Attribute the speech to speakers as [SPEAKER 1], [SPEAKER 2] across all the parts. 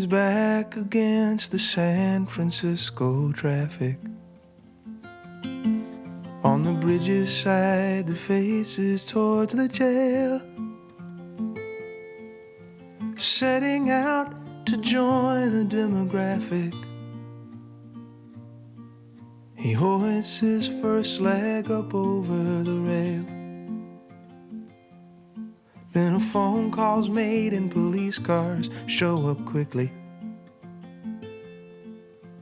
[SPEAKER 1] his back against the San Francisco traffic. On the bridge's side that faces towards the jail, setting out to join a demographic. He hoists his first leg up over the rail. Then a phone call's made and police cars show up quickly,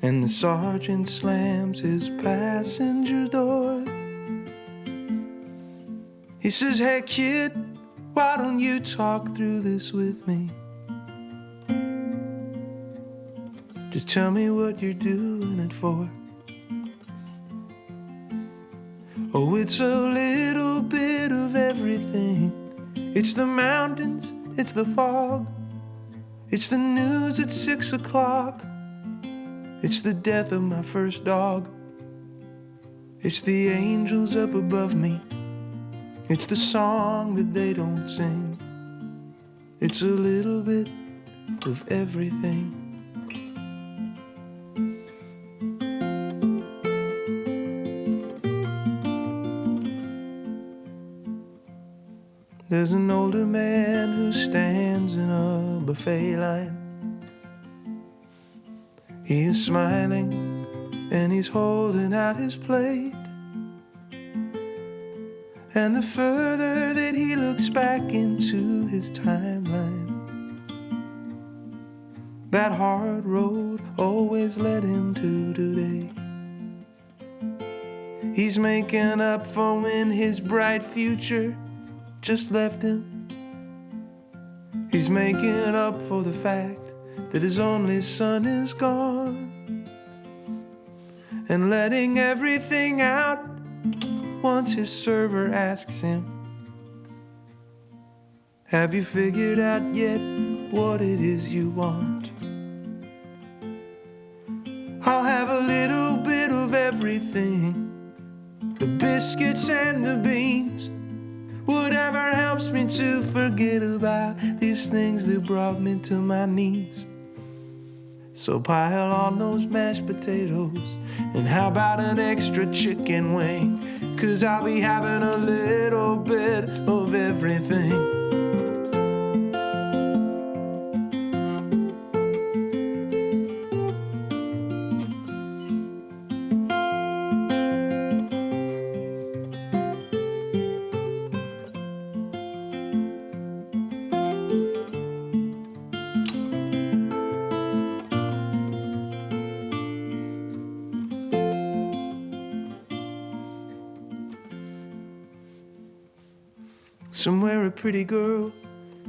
[SPEAKER 1] and the sergeant slams his passenger door. He says, "Hey kid, why don't you talk through this with me? Just tell me what you're doing it for." Oh, it's a little bit of everything. It's the mountains, it's the fog, it's the news at 6 o'clock, it's the death of my first dog, it's the angels up above me, it's the song that they don't sing. It's a little bit of everything. There's an older man who stands in a buffet line. He is smiling and he's holding out his plate. And the further that he looks back into his timeline, that hard road always led him to today. He's making up for when his bright future just left him. He's making up for the fact that his only son is gone, and letting everything out once his server asks him, "Have you figured out yet what it is you want?" I'll have a little bit of everything, the biscuits and the beans, whatever helps me to forget about these things that brought me to my knees. So pile on those mashed potatoes, and how about an extra chicken wing? 'Cause I'll be having a little bit of everything. Somewhere a pretty girl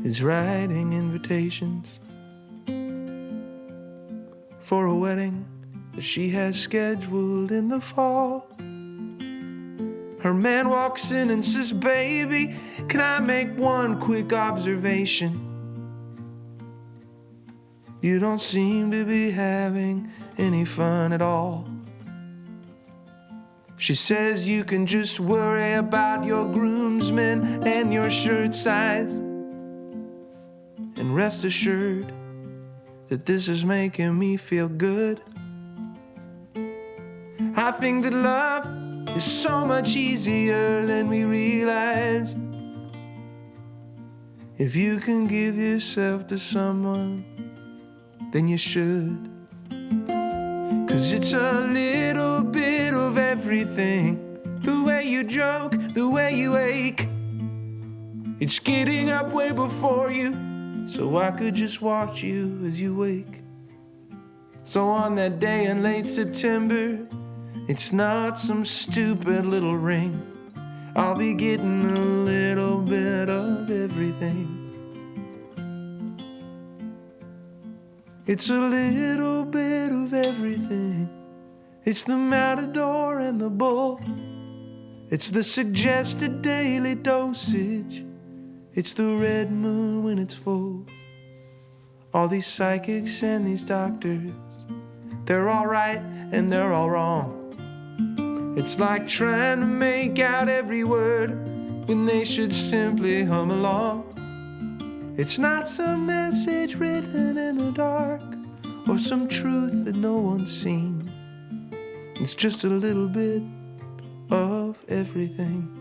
[SPEAKER 1] is writing invitations for a wedding that she has scheduled in the fall. Her man walks in and says, "Baby, can I make one quick observation? You don't seem to be having any fun at all." She says, "You can just worry about your groomsmen and your shirt size, and rest assured that this is making me feel good. I think that love is so much easier than we realize. If you can give yourself to someone, then you should. 'Cause it's a little bit of everything, the way you joke, the way you ache. It's getting up way before you, so I could just watch you as you wake. So on that day in late September, it's not some stupid little ring. I'll be getting a little bit of everything. It's a little bit of everything. It's the matador and the bull. It's the suggested daily dosage. It's the red moon when it's full. All these psychics and these doctors, they're all right and they're all wrong. It's like trying to make out every word when they should simply hum along. It's not some message written in the dark. or some truth that no one's seen. It's just a little bit of everything.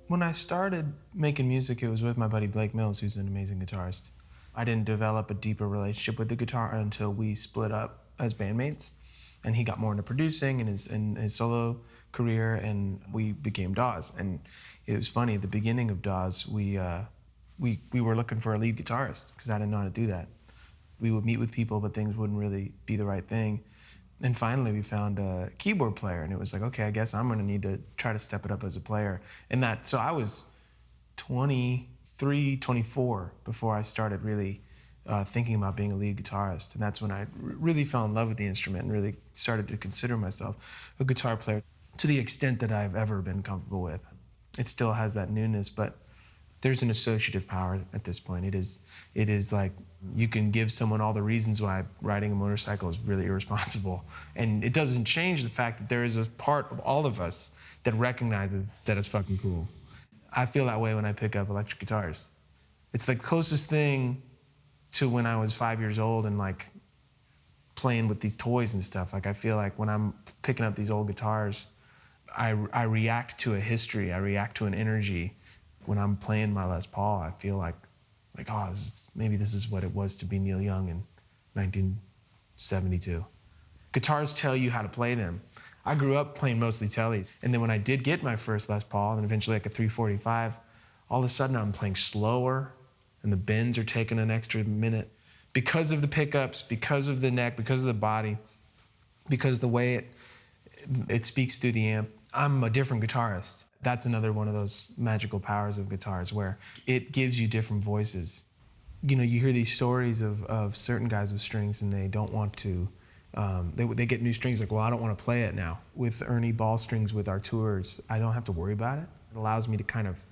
[SPEAKER 1] When I started making music, it was with my buddy Blake Mills, who's an amazing guitarist. I didn't develop a deeper relationship with the guitar until we split up as bandmates, and he got more into producing in his solo career, and we became Dawes. And it was funny, at the beginning of Dawes, we were looking for a lead guitarist, because I didn't know how to do that. We would meet with people, but things wouldn't really be the right thing. And finally, we found a keyboard player, and it was like, okay, I guess I'm gonna need to try to step it up as a player. So I was 23, 24 before I started really thinking about being a lead guitarist. And that's when I really fell in love with the instrument and really started to consider myself a guitar player to the extent that I've ever been comfortable with. It still has that newness, but there's an associative power at this point. It is like you can give someone all the reasons why riding a motorcycle is really irresponsible. And it doesn't change the fact that there is a part of all of us that recognizes that it's fucking cool. I feel that way when I pick up electric guitars. It's the closest thing to when I was 5 years old and like playing with these toys and stuff. Like I feel like when I'm picking up these old guitars, I react to a history, I react to an energy. When I'm playing my Les Paul, I feel like oh, maybe this is what it was to be Neil Young in 1972. Guitars tell you how to play them. I grew up playing mostly tellies, and then when I did get my first Les Paul, and eventually like a 345, all of a sudden I'm playing slower, and the bends are taking an extra minute. Because of the pickups, because of the neck, because of the body, because of the way it speaks through the amp, I'm a different guitarist. That's another one of those magical powers of guitars where it gives you different voices. You know, you hear these stories of certain guys with strings and they don't want to, they get new strings like, well, I don't want to play it now. With Ernie ball strings with our tours, I don't have to worry about it. It allows me to kind of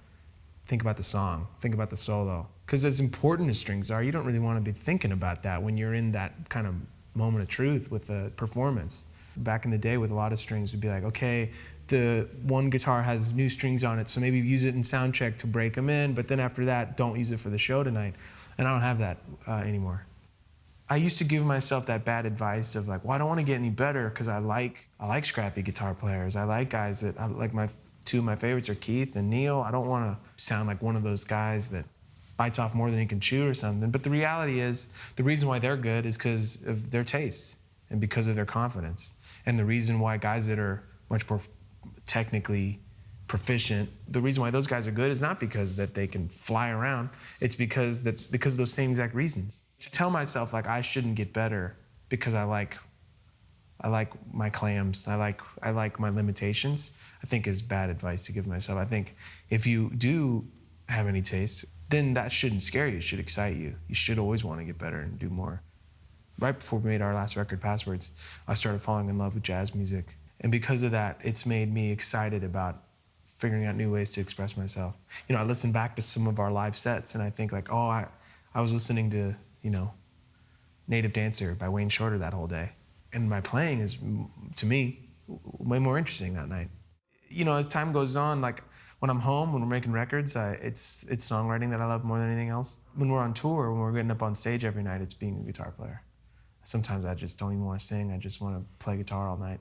[SPEAKER 1] think about the song, think about the solo. Because as important as strings are, you don't really want to be thinking about that when you're in that kind of moment of truth with the performance. Back in the day with a lot of strings, would be like, okay, the one guitar has new strings on it, so maybe use it in sound check to break them in, but then after that, don't use it for the show tonight. And I don't have that anymore. I used to give myself that bad advice of like, well, I don't want to get any better because I like scrappy guitar players. I like guys that, two of my favorites are Keith and Neil. I don't want to sound like one of those guys that bites off more than he can chew or something. But the reality is, the reason why they're good is because of their tastes and because of their confidence. And the reason why guys that are much more technically proficient, the reason why those guys are good is not because that they can fly around. It's because of those same exact reasons. To tell myself like I shouldn't get better because I like my clams, I like my limitations, I think is bad advice to give myself. I think if you do have any taste, then that shouldn't scare you, it should excite you. You should always want to get better and do more. Right before we made our last record, Passwords, I started falling in love with jazz music. And because of that, it's made me excited about figuring out new ways to express myself. You know, I listen back to some of our live sets and I think like, oh, I was listening to, you know, Native Dancer by Wayne Shorter that whole day. And my playing is, to me, way more interesting that night. You know, as time goes on, like when I'm home, when we're making records, it's songwriting that I love more than anything else. When we're on tour, when we're getting up on stage every night, it's being a guitar player. Sometimes I just don't even want to sing, I just want to play guitar all night.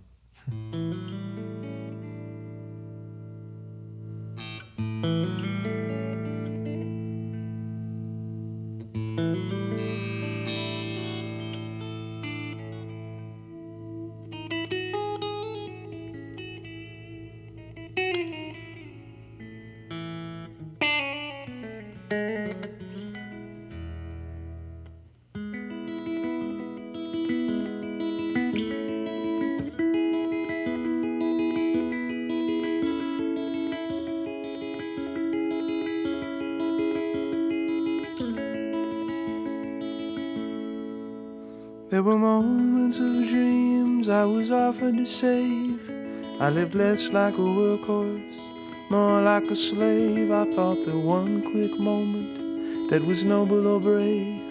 [SPEAKER 1] There were moments of dreams I was offered to save. I lived less like a workhorse, more like a slave. I thought that one quick moment that was noble or brave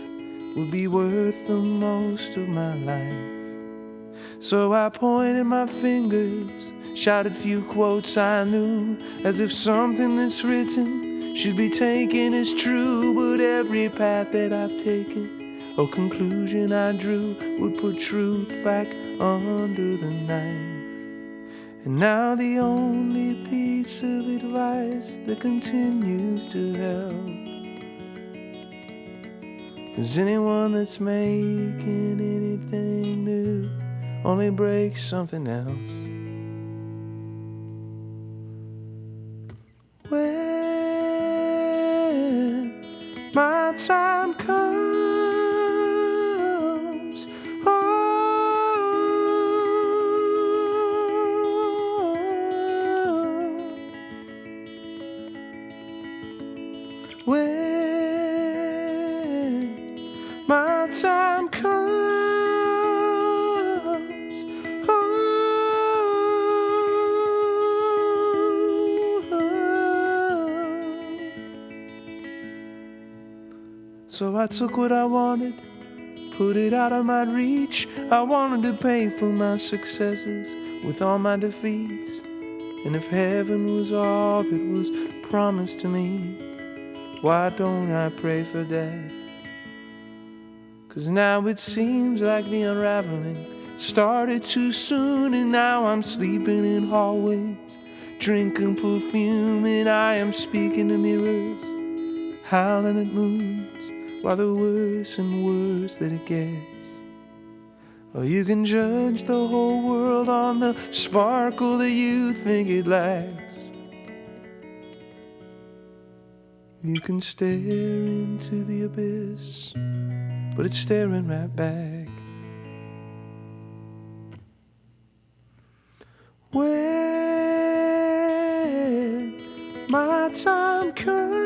[SPEAKER 1] would be worth the most of my life. So I pointed my fingers, shouted few quotes I knew, as if something that's written should be taken as true, but every path that I've taken or conclusion I drew would put truth back under the knife. And now the only piece of advice that continues to help is anyone that's making anything new only breaks something else. When my time comes, when my time comes, so I took what I wanted, put it out of my reach. I wanted to pay for my successes with all my defeats. And if heaven was all that was promised to me, why don't I pray for death? 'Cause now it seems like the unraveling started too soon, and now I'm sleeping in hallways, drinking perfume, and I am speaking to mirrors, howling at moons, while the worse and worse that it gets. Or you can judge the whole world on the sparkle that you think it lacks. You can stare into the abyss, but it's staring right back. When my time comes,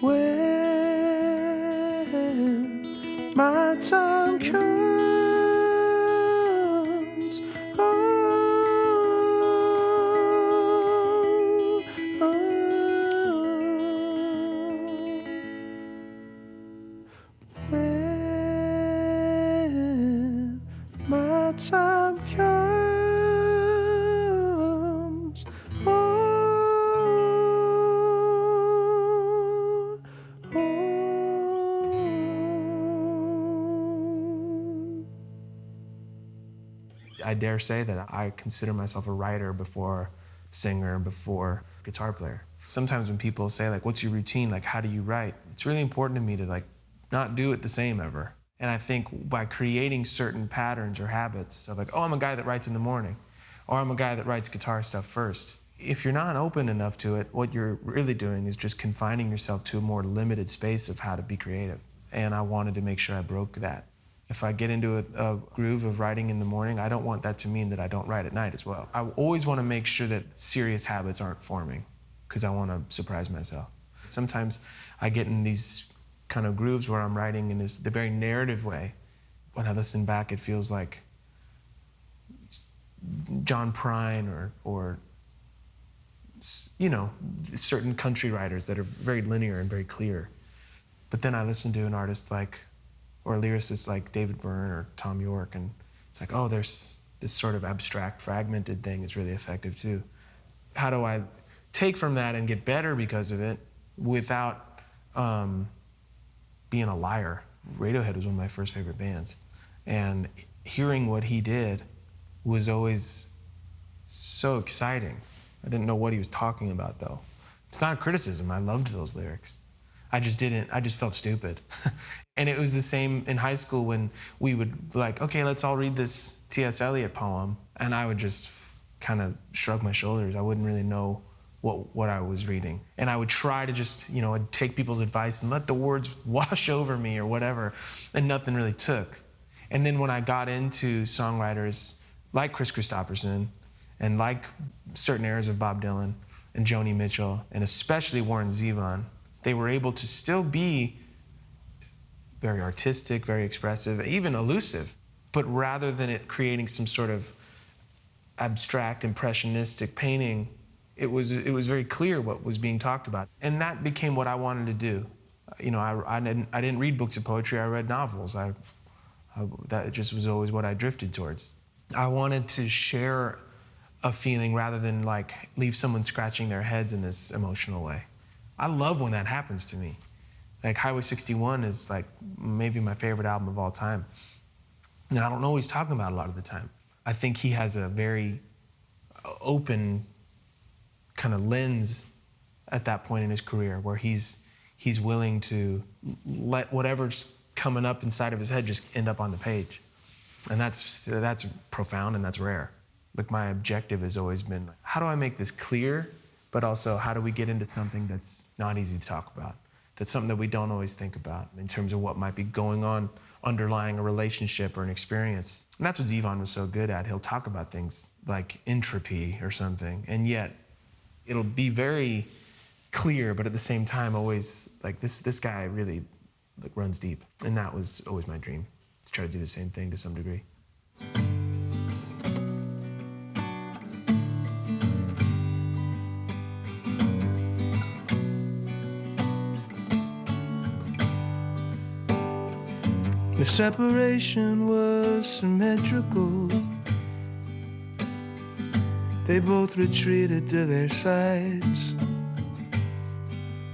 [SPEAKER 1] when my time comes, when my time comes, I dare say that I consider myself a writer before singer, before guitar player. Sometimes when people say, like, what's your routine? Like, how do you write? It's really important to me to, like, not do it the same ever. And I think by creating certain patterns or habits of, like, oh, I'm a guy that writes in the morning, or I'm a guy that writes guitar stuff first. If you're not open enough to it, what you're really doing is just confining yourself to a more limited space of how to be creative. And I wanted to make sure I broke that. If I get into a groove of writing in the morning, I don't want that to mean that I don't write at night as well. I always want to make sure that serious habits aren't forming, because I want to surprise myself. Sometimes I get in these kind of grooves where I'm writing in the very narrative way. When I listen back, it feels like John Prine or you know, certain country writers that are very linear and very clear. But then I listen to an artist like, or a lyricist like David Byrne or Tom York, and it's like, oh, there's this sort of abstract, fragmented thing is really effective too. How do I take from that and get better because of it without being a liar? Radiohead was one of my first favorite bands, and hearing what he did was always so exciting. I didn't know what he was talking about, though. It's not a criticism. I loved those lyrics. I just felt stupid. And it was the same in high school when we would be like, okay, let's all read this T.S. Eliot poem. And I would just kind of shrug my shoulders. I wouldn't really know what I was reading. And I would try to just, you know, I'd take people's advice and let the words wash over me or whatever, and nothing really took. And then when I got into songwriters like Chris Christopherson and like certain eras of Bob Dylan and Joni Mitchell, and especially Warren Zevon, they were able to still be very artistic, very expressive, even elusive. But rather than it creating some sort of abstract, impressionistic painting, it was very clear what was being talked about. And that became what I wanted to do. I didn't read books of poetry. I read novels. That just was always what I drifted towards. I wanted to share a feeling rather than like leave someone scratching their heads in this emotional way. I love when that happens to me. Like Highway 61 is like maybe my favorite album of all time. And I don't know what he's talking about a lot of the time. I think he has a very open kind of lens at that point in his career where he's willing to let whatever's coming up inside of his head just end up on the page. And that's profound and that's rare. Like my objective has always been, how do I make this clear, but also how do we get into something that's not easy to talk about? That's something that we don't always think about in terms of what might be going on underlying a relationship or an experience. And that's what Zevon was so good at. He'll talk about things like entropy or something, and yet it'll be very clear, but at the same time always like this guy really like runs deep. And that was always my dream, to try to do the same thing to some degree. The separation was symmetrical. They both retreated to their sides,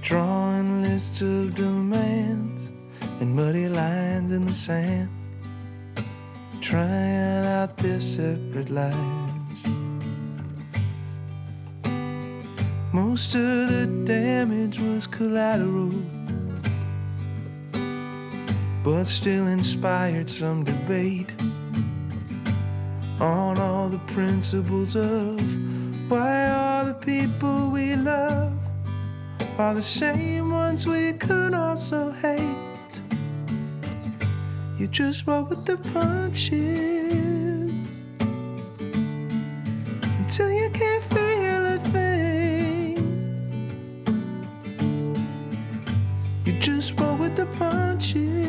[SPEAKER 1] drawing lists of demands and muddy lines in the sand, trying out their separate lives. Most of the damage was collateral, but still inspired some debate on all the principles of why all the people we love are the same ones we could also hate. You just roll with the punches until you can't feel a thing. You just roll with the punches.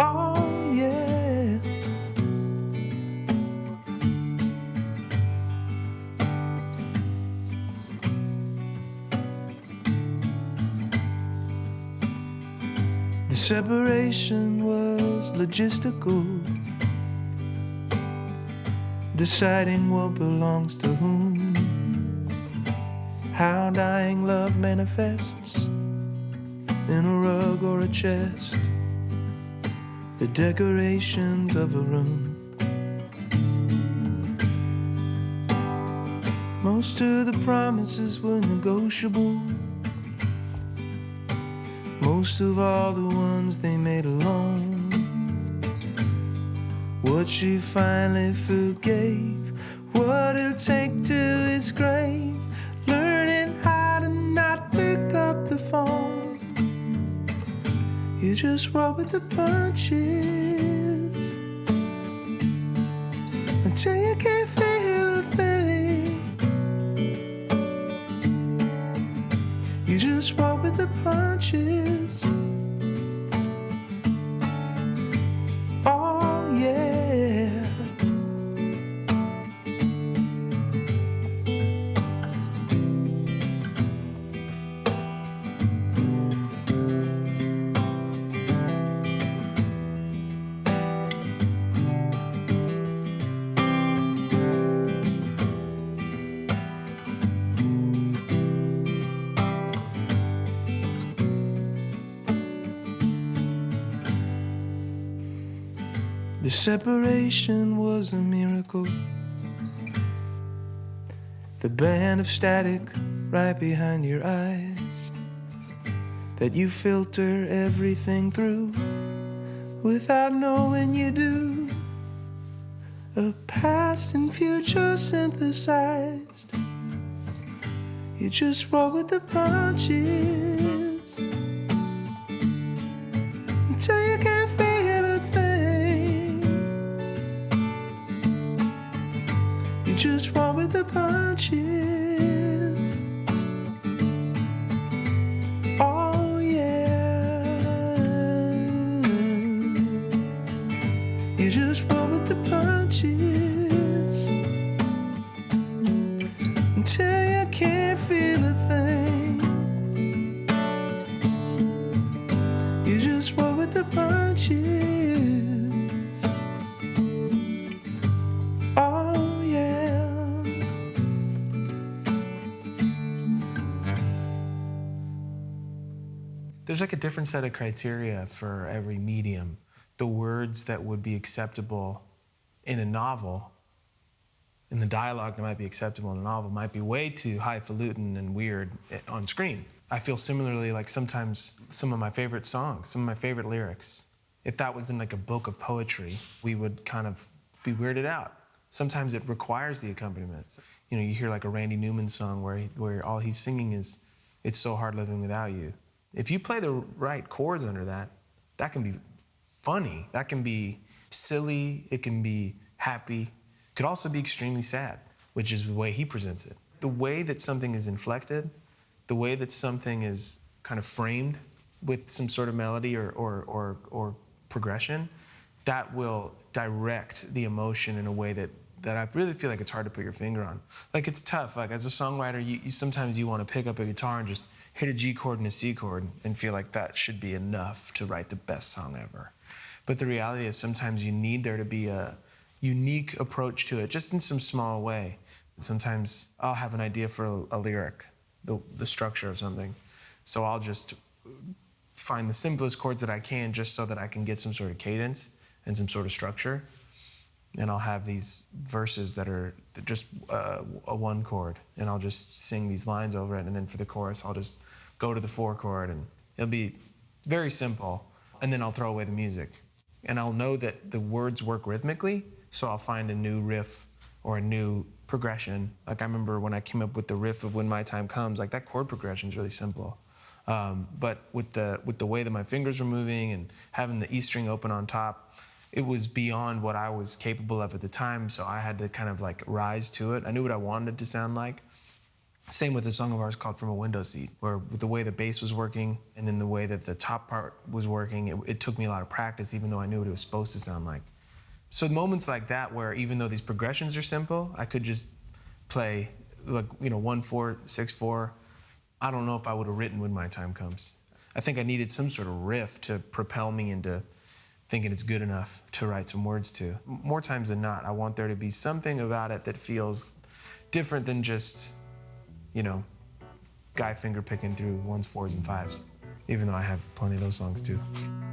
[SPEAKER 1] Oh yeah. The separation was logistical, deciding what belongs to whom, how dying love manifests in a rug or a chest, the decorations of a room. Most of the promises were negotiable, most of all the ones they made alone. What she finally forgave, what he'll take to his grave, learning how to not pick up the phone. You just roll with the punches until you can't feel a thing. You just roll with the punches. Oh yeah. The separation was a miracle. The band of static right behind your eyes that you filter everything through without knowing you do. A past and future synthesized. You just roll with the punches until you can't feel a thing. You just roll with the punches. Oh yeah. You just roll with the punches until you can't feel a thing. There's like a different set of criteria for every medium. The words that would be acceptable in a novel, and the dialogue that might be acceptable in a novel might be way too highfalutin and weird on screen. I feel similarly like sometimes some of my favorite songs, some of my favorite lyrics, if that was in like a book of poetry, we would kind of be weirded out. Sometimes it requires the accompaniment. You know, you hear like a Randy Newman song where all he's singing is, "It's so hard living without you." If you play the right chords under that, that can be funny, that can be silly, it can be happy. It could also be extremely sad, which is the way he presents it. The way that something is inflected, the way that something is kind of framed with some sort of melody or progression, that will direct the emotion in a way that I really feel like it's hard to put your finger on. Like, it's tough. Like, as a songwriter, you sometimes you want to pick up a guitar and just hit a G chord and a C chord and feel like that should be enough to write the best song ever. But the reality is sometimes you need there to be a unique approach to it, just in some small way. Sometimes I'll have an idea for a lyric, the structure of something. So I'll just find the simplest chords that I can just so that I can get some sort of cadence and some sort of structure. And I'll have these verses that are just a one chord, and I'll just sing these lines over it, and then for the chorus, I'll just go to the 4 chord, and it'll be very simple, and then I'll throw away the music. And I'll know that the words work rhythmically, so I'll find a new riff or a new progression. Like, I remember when I came up with the riff of When My Time Comes, like, that chord progression is really simple. But with the way that my fingers were moving and having the E string open on top, it was beyond what I was capable of at the time, so I had to kind of like rise to it. I knew what I wanted it to sound like. Same with a song of ours called From a Window Seat, where with the way the bass was working and then the way that the top part was working, it took me a lot of practice, even though I knew what it was supposed to sound like. So moments like that, where even though these progressions are simple, I could just play like, 1/4, 6/4. I don't know if I would have written When My Time Comes. I think I needed some sort of riff to propel me into thinking it's good enough to write some words to. More times than not, I want there to be something about it that feels different than just, guy finger picking through 1s, 4s, and 5s, even though I have plenty of those songs too.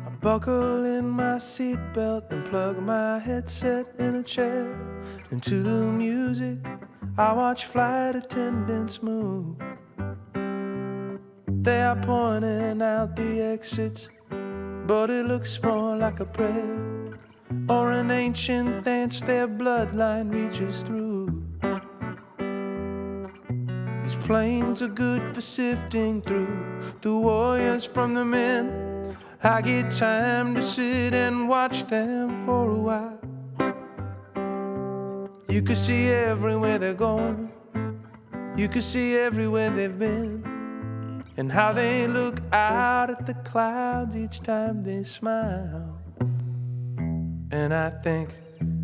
[SPEAKER 1] I buckle in my seatbelt and plug my headset in a chair. And to the music, I watch flight attendants move. They are pointing out the exits, but it looks more like a prayer or an ancient dance their bloodline reaches through. These plains are good for sifting through the warriors from the men. I get time to sit and watch them for a while. You can see everywhere they're going, you can see everywhere they've been, and how they look out at the clouds each time they smile. And I think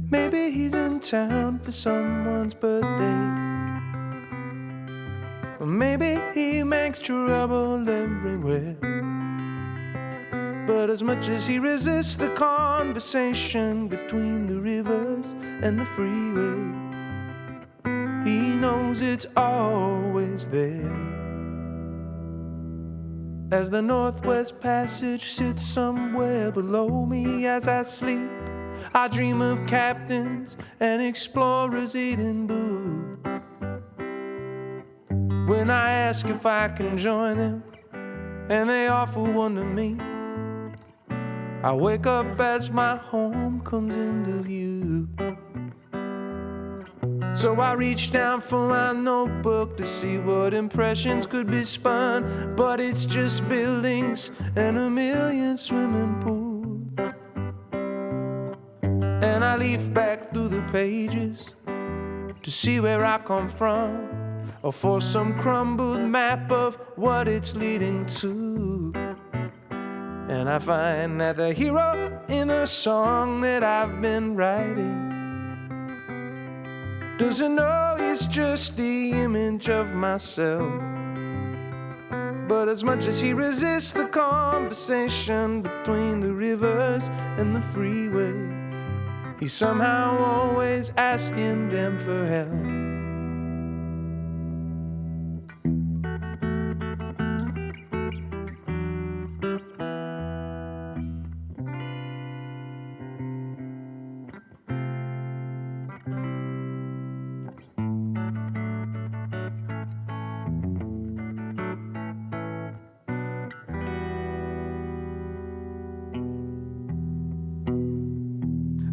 [SPEAKER 1] maybe he's in town for someone's birthday, or maybe he makes trouble everywhere. But as much as he resists the conversation between the rivers and the freeway, he knows it's always there. As the Northwest Passage sits somewhere below me as I sleep, I dream of captains and explorers eating booze. When I ask if I can join them, and they offer one to me, I wake up as my home comes into view. So I reach down for my notebook to see what impressions could be spun, but it's just buildings and a million swimming pools. And I leaf back through the pages to see where I come from, or for some crumbled map of what it's leading to. And I find that the hero in the song that I've been writing doesn't know it's just the image of myself. But as much as he resists the conversation between the rivers and the freeways, he's somehow always asking them for help.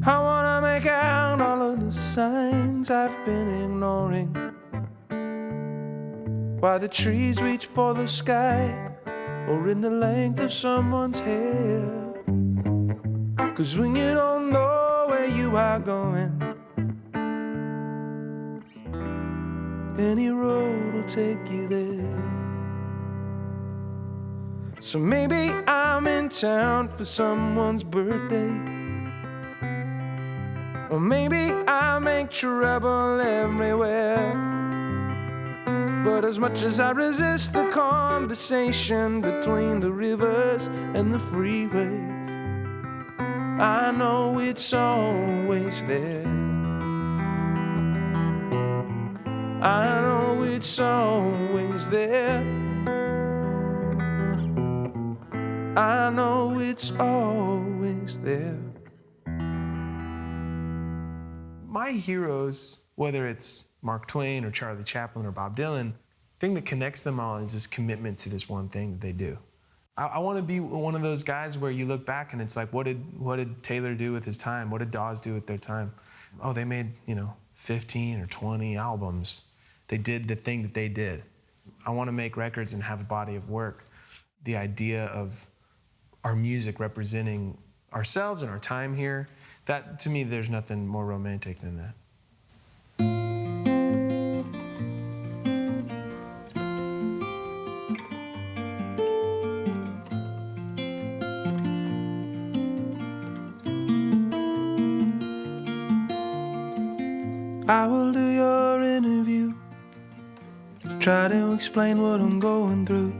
[SPEAKER 1] I wanna make out all of the signs I've been ignoring. Why the trees reach for the sky, or in the length of someone's hair. 'Cause when you don't know where you are going, any road will take you there. So maybe I'm in town for someone's birthday, or maybe I make trouble everywhere. But as much as I resist the conversation between the rivers and the freeways, I know it's always there. I know it's always there. I know it's always there. My heroes, whether it's Mark Twain or Charlie Chaplin or Bob Dylan, the thing that connects them all is this commitment to this one thing that they do. I want to be one of those guys where you look back and it's like, what did Taylor do with his time? What did Dawes do with their time? Oh, they made, 15 or 20 albums. They did the thing that they did. I want to make records and have a body of work. The idea of our music representing ourselves and our time here, that, to me, there's nothing more romantic than that. I will do your interview, try to explain what I'm going through,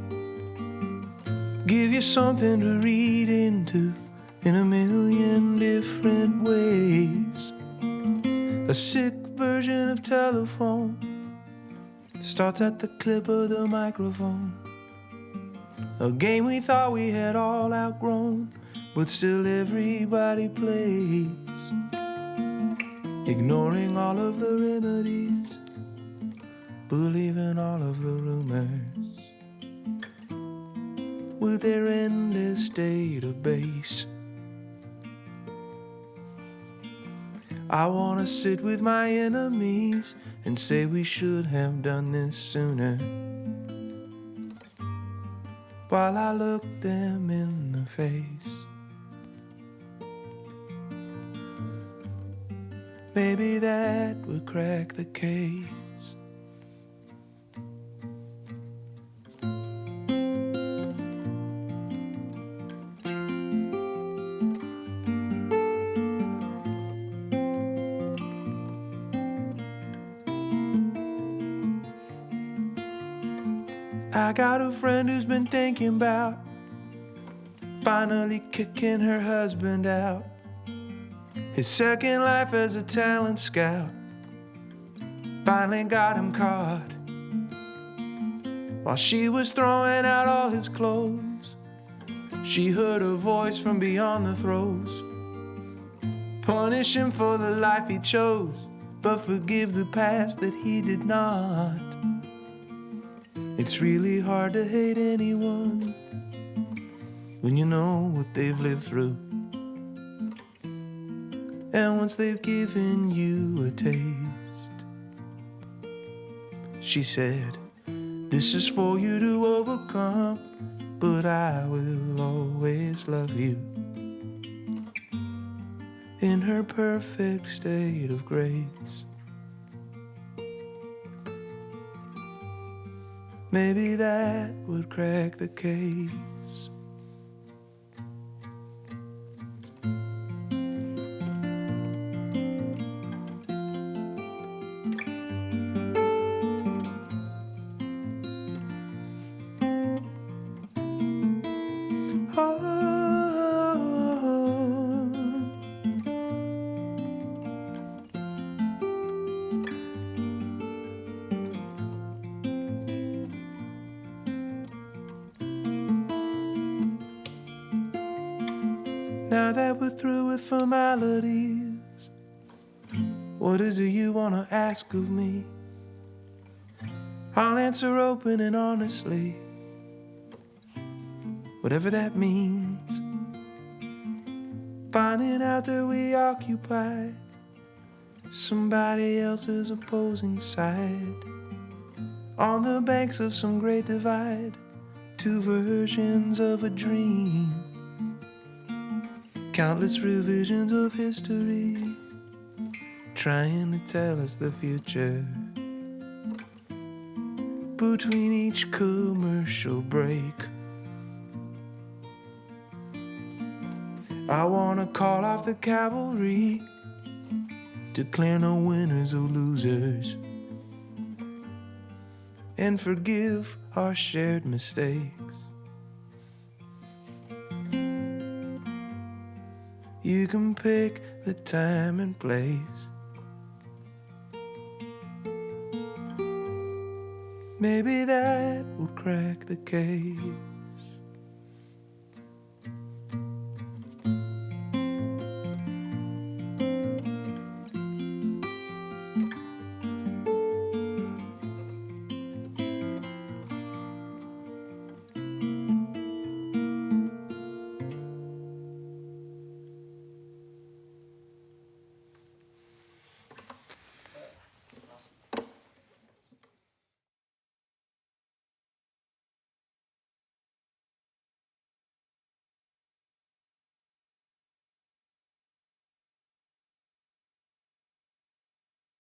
[SPEAKER 1] give you something to read into in a million different ways. A sick version of telephone starts at the clip of the microphone. A game we thought we had all outgrown, but still everybody plays, ignoring all of the remedies, believing all of the rumors, with their endless database. I wanna sit with my enemies and say we should have done this sooner, while I look them in the face. Maybe that would crack the case. I got a friend who's been thinking about finally kicking her husband out. His second life as a talent scout finally got him caught. While she was throwing out all his clothes, she heard a voice from beyond the throes, punish him for the life he chose, but forgive the past that he did not. It's really hard to hate anyone when you know what they've lived through, and once they've given you a taste. She said, this is for you to overcome, but I will always love you. In her perfect state of grace. Maybe that would crack the case. Now that we're through with formalities, what is it you want to ask of me? I'll answer open and honestly, whatever that means. finding out that we occupy somebody else's opposing side. On the banks of some great divide, two versions of a dream, countless revisions of history, trying to tell us the future. Between each commercial break, I wanna call off the cavalry, declare no winners or losers, and forgive our shared mistakes. You can pick the time and place. Maybe that will crack the case.